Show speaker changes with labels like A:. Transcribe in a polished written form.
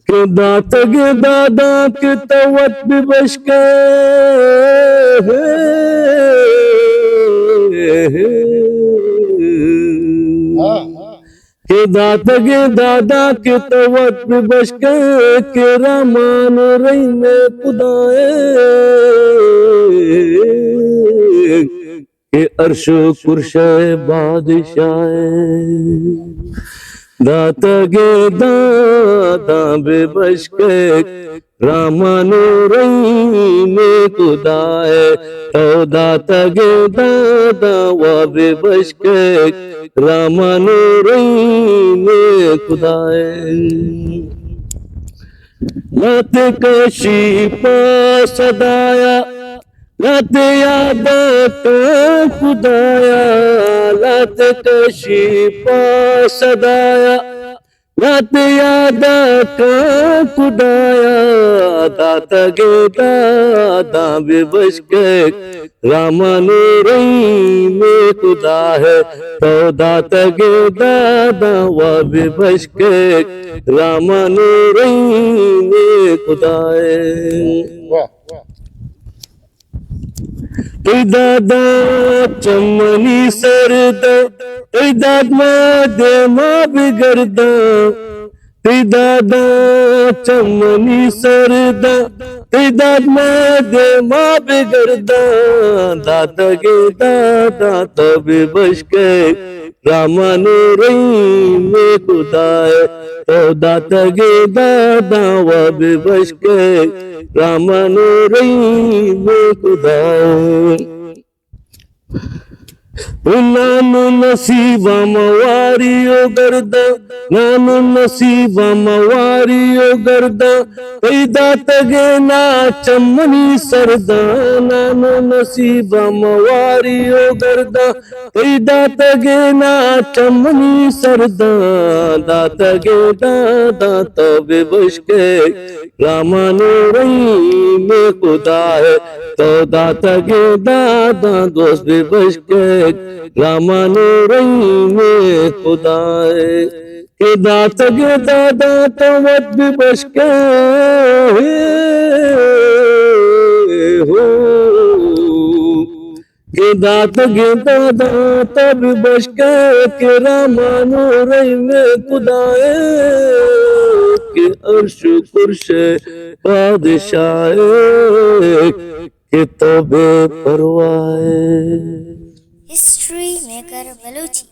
A: के दात गे दादा के तवत भी बशके के दात गे दादा के तवत भी बशके के रामान रही में खुदाए के अर्शो कुर्शे बादशाह दात गे दादा बेबश के रामानो रही में खुदाए तो दात गे दादा व बेबश के रामानो रही में खुदाए लाते कशी सदाया लाते याद खुदाया लाते कशी सदाया लाते याद खुदाया दात गे दादा बेबश के रामानो रही में खुदा है तो दात गे दादा व बेबश के रामानो रही में खुदा है दादा चमनी सरदा दाद दे माँ बिगड़दा दादा चमनी सरदा दाद दे माँ बिगड़दा दात गे दादा तबे बश के रामानो रही में खुदा है तो दात गे दादा व बेबश के रामानो रही में खुदा नानु नसीबा मवारियो गर्दा नानु नसीबा मवारियो गर्दा दात गे ना चमनी सरदा नानु नसीबा मवारियो गर्दा दात गे ना चमनी सरदा दात गे दादा तबे बश के रामानो रही में खुदा है तो दात गे दादा दोस्त बेबश के रामानो रही में खुदा है के दात गे दादा तवत बेबश के हो के दात गे दादा तब बश के रामानो रही में खुदा है के अर्श कुर्श बादशाह के तोबे परवाए
B: हिस्ट्री मेकर बलूची।